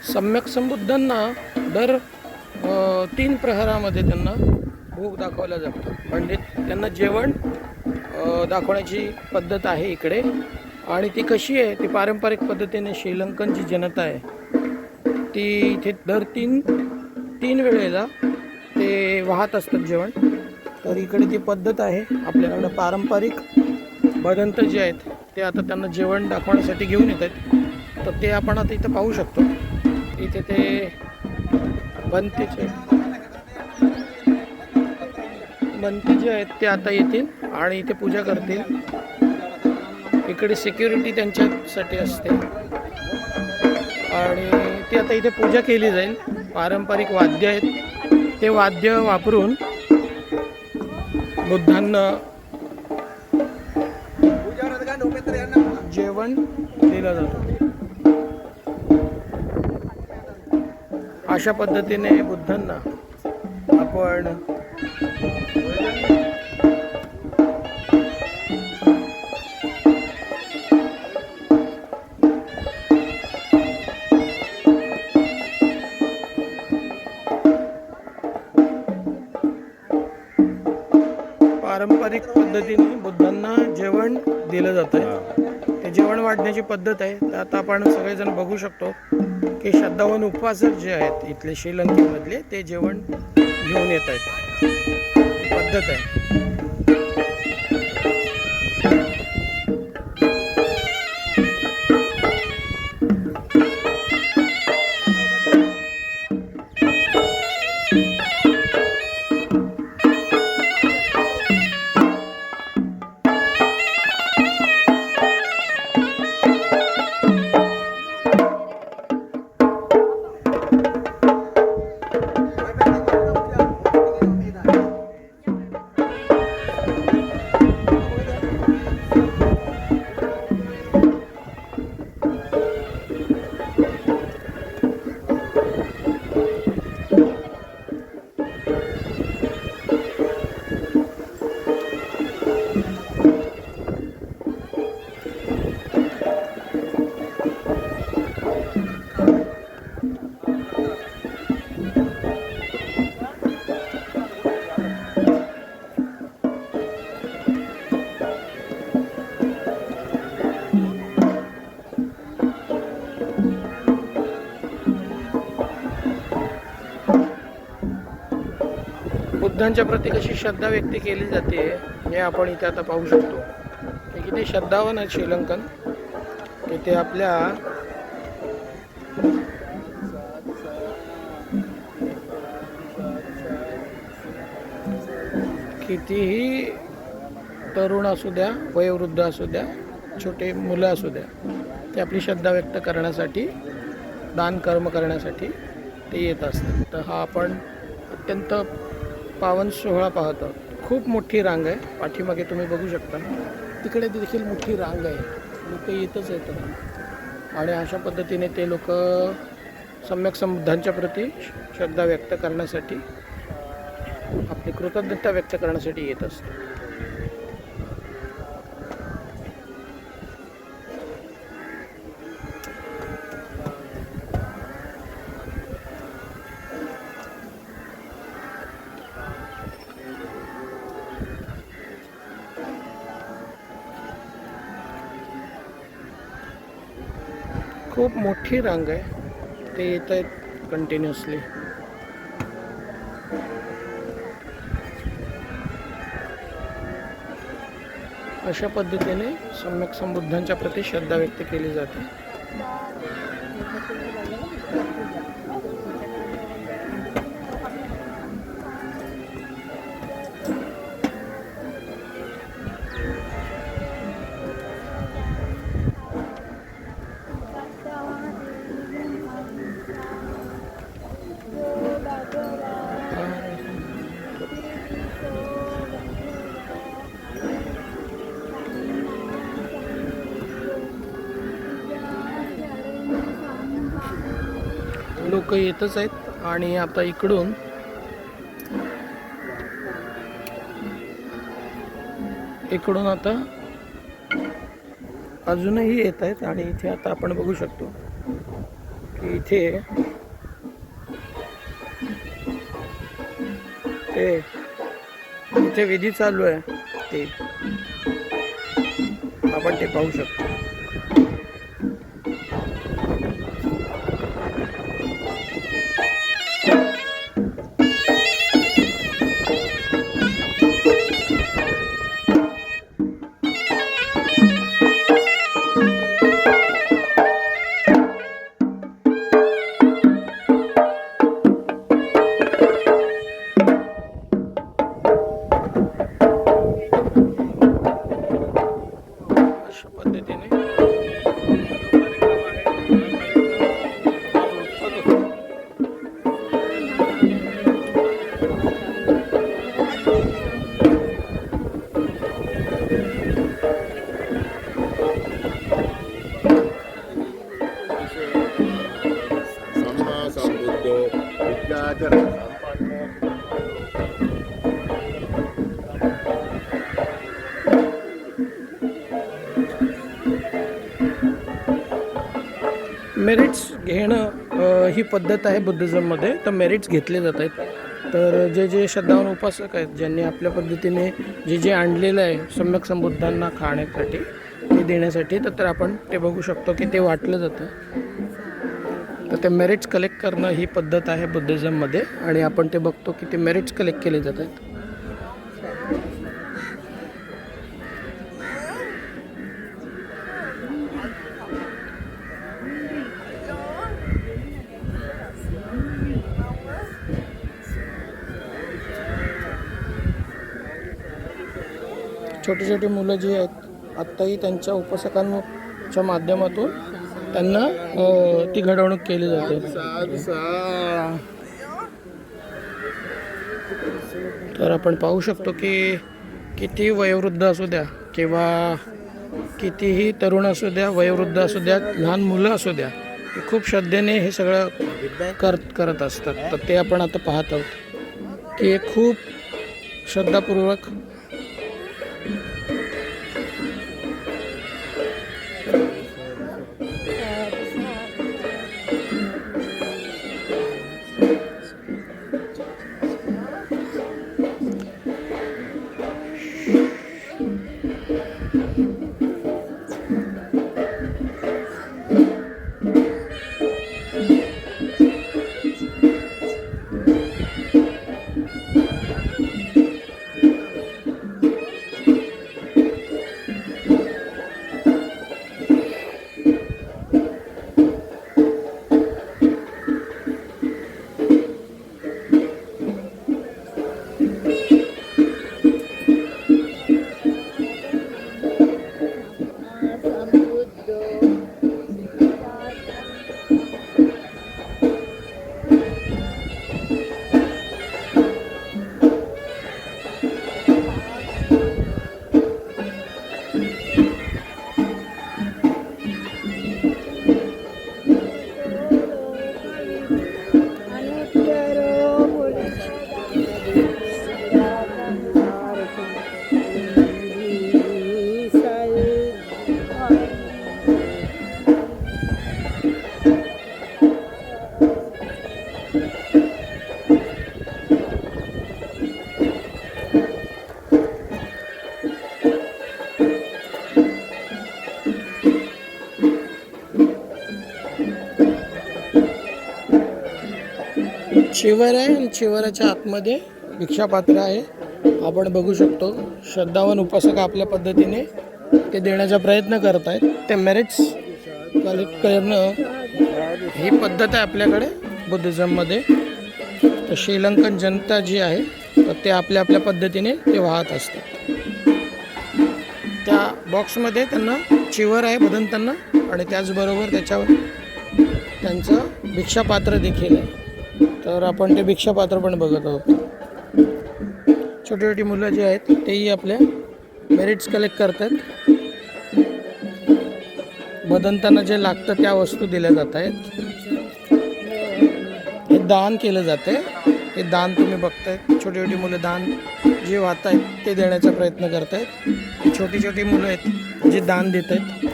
सम्यक संबुद्धांना दर 3 प्रहरामध्ये त्यांना भूक दाखवला जातो. म्हणजे त्यांना जेवण दाखवण्याची पद्धत आहे इकडे. आणि ती कशी आहे, ती पारंपरिक पद्धतीने श्रीलंकन जी जनता आहे ती इथे दर तीन वेळेला ते वाहत असतात जेवण. तर इकडे ती पद्धत आहे. आपल्याकडे पारंपरिक भदंत जे आहेत ते आता त्यांना जेवण दाखवण्यासाठी घेऊन येत आहेत. तर ते आपण आता इथं पाहू शकतो. इथे ते बनते जे आहेत ते आता येतील आणि इथे पूजा करतील. इकडे सिक्युरिटी त्यांच्यासाठी असते आणि ती आता इथे पूजा केली जाईल. पारंपरिक वाद्य आहेत, ते वाद्य वापरून बुद्धांना जेवण दिलं जातं. अशा पद्धतीने बुद्धांना आपण पारंपरिक पद्धतीने बुद्धांना जेवण दिलं जातं. ते जेवण वाढण्याची पद्धत आहे. तर आता आपण सगळेजण बघू शकतो की श्रद्धावान उपवासक जे आहेत इथले श्रीलंकेमधले ते जेवण घेऊन येत आहेत. पद्धत आहे. बुद्धांच्या प्रती कशी श्रद्धा व्यक्त केली जाते हे आपण इथे आता पाहू शकतो. हे किती श्रद्धावान आहेत श्रीलंकन. इथे आपल्या कितीही तरुण असू द्या, वयोवृद्ध असू द्या, छोटे मुलं असू द्या, ते आपली श्रद्धा व्यक्त करण्यासाठी, दान कर्म करण्यासाठी ते येत असतात. तर हा आपण अत्यंत पावन सोहळा पाहतो. खूप मोठी रांग आहे. पाठीमागे तुम्ही बघू शकता, तिकडे देखील मोठी रांग आहे. लोक येतच येतात आणि अशा पद्धतीने ते लोक सम्यक संबुद्धांच्या प्रती श्रद्धा व्यक्त करण्यासाठी, आपली कृतज्ञता व्यक्त करण्यासाठी येत असतात. खूप मोठी रांग आहे. ते येत आहेत कंटिन्युअसली. अशा पद्धतीने सम्यक संबुद्धांच्या प्रती श्रद्धा व्यक्त केली जाते. लोक येतच आहेत आणि आता इकडून आता अजूनही येत आहेत आणि इथे आता आपण बघू शकतो की इथे इथे विधी चालू आहे, ते आपण ते पाहू शकतो. अशा पद्धतीने मेरिट्स घेणं ही पद्धत आहे बुद्धिझममध्ये. तर मेरिट्स घेतले जात आहेत. तर जे जे श्रद्धावान उपासक आहेत, ज्यांनी आपल्या पद्धतीने जे जे आणलेलं आहे सम्यक संबुद्धांना खाण्यासाठी, ते देण्यासाठी, तर आपण ते बघू शकतो की ते वाटलं जातं. तर ते मेरिट्स कलेक्ट करणं ही पद्धत आहे बुद्धिझममध्ये, आणि आपण ते बघतो की ते मेरिट्स कलेक्ट केले जात आहेत. छोटी छोटी मुलं जी आहेत आत्ताही त्यांच्या उपासकांच्या माध्यमातून त्यांना ती घडवणूक केली जाते. तर आपण पाहू शकतो की किती वयोवृद्ध असू द्या किंवा कितीही तरुण असू द्या, वयोवृद्ध असू द्या, लहान मुलं असू द्या, ते खूप श्रद्धेने हे सगळं करत असतात. तर ते आपण आता पाहत आहोत की हे खूप श्रद्धापूर्वक शिवर आहे, आणि शिवराच्या आतमध्ये भिक्षापात्र आहे. आपण बघू शकतो श्रद्धावान उपासक आपल्या पद्धतीने ते देण्याचा प्रयत्न करत आहेत. ते मेरिट्स कलेक्ट करणं ही पद्धत आहे आपल्याकडे बुद्धिझममध्ये. तर श्रीलंकन जनता जी आहे तर ते आपल्या आपल्या पद्धतीने ते वाहत असतात. त्या बॉक्समध्ये त्यांना चिवर आहे बदलताना, आणि त्याचबरोबर त्याच्यावर त्यांचं भिक्षापात्र देखील आहे. तर आपण ते भिक्षापात्र पण बघत आहोत. छोटी छोटी मुलं जी आहेत तेही आपल्या मेरिट्स कलेक्ट करतात. बदलताना जे लागतं त्या वस्तू दिल्या जात आहेत. हे दान केलं जाते. हे दान तुम्ही बघताय, छोटी छोटी मुलं दान जे वाहत आहेत ते देण्याचा प्रयत्न करत आहेत. छोटी छोटी मुलं आहेत जे दान देत आहेत.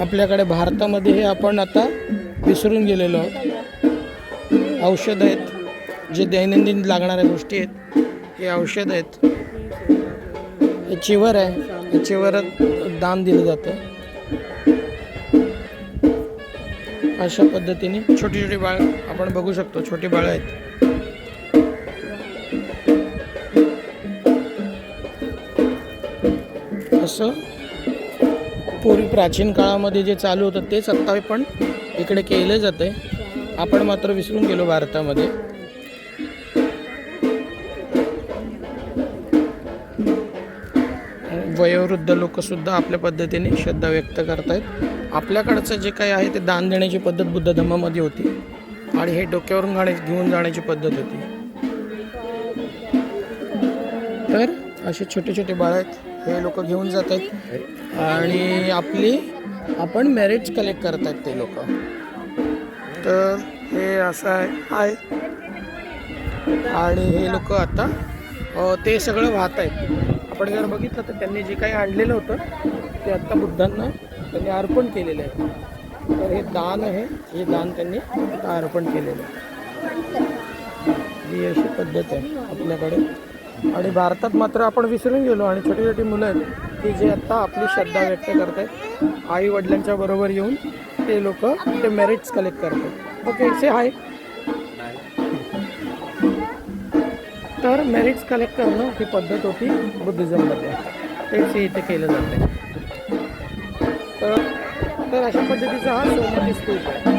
आपल्याकडे भारतामध्ये हे आपण आता विसरून गेलेलो आहोत. औषध आहेत, जे दैनंदिन लागणाऱ्या गोष्टी आहेत, हे औषध आहेत. हे चिवर आहे, हे चिवरात दान दिलं जातं. अशा पद्धतीने छोटी छोटी बाळ आपण बघू शकतो, छोटी बाळं आहेत. असं पूर्वी प्राचीन काळामध्ये जे चालू होतं तेच आत्ता पण इकडे केलं जातं आहे. आपण मात्र विसरून गेलो भारतामध्ये. वयोवृद्ध लोकसुद्धा आपल्या पद्धतीने श्रद्धा व्यक्त करत आहेत. आपल्याकडचं जे काही आहे ते दान देण्याची पद्धत बुद्ध धर्मामध्ये होती आणि हे डोक्यावरून घेऊन जाण्याची पद्धत होती. तर असे छोटे छोटे बाळ आहेत, हे लोक घेऊन जात आहेत आणि आपण मॅरेज कलेक्ट करत आहेत ते लोक. तर हे असं आहे आणि हे लोक आता ते सगळं वाहत आहेत. आपण जर बघितलं तर त्यांनी जे काही आणलेलं होतं ते आत्ता बुद्धांना त्यांनी अर्पण केलेलं आहे. तर हे दान आहे, हे दान त्यांनी आता अर्पण केलेलं आहे. ही अशी पद्धत आहे आपल्याकडे. आणि भारतात मात्र आपण विसरून गेलो आणि छोटी छोटी मुलं आहेत की जे आत्ता आपली श्रद्धा व्यक्त करत आहेत. आई वडिलांच्या बरोबर येऊन ते लोक ते मेरिट्स कलेक्ट करतात. ओके, से हाय. तर मेरिट्स कलेक्ट करणं ही पद्धत होती बुद्धिझममध्ये, तेच इथे केलं जातं. तर अशा पद्धतीचा हा सोमवती स्तूप आहे.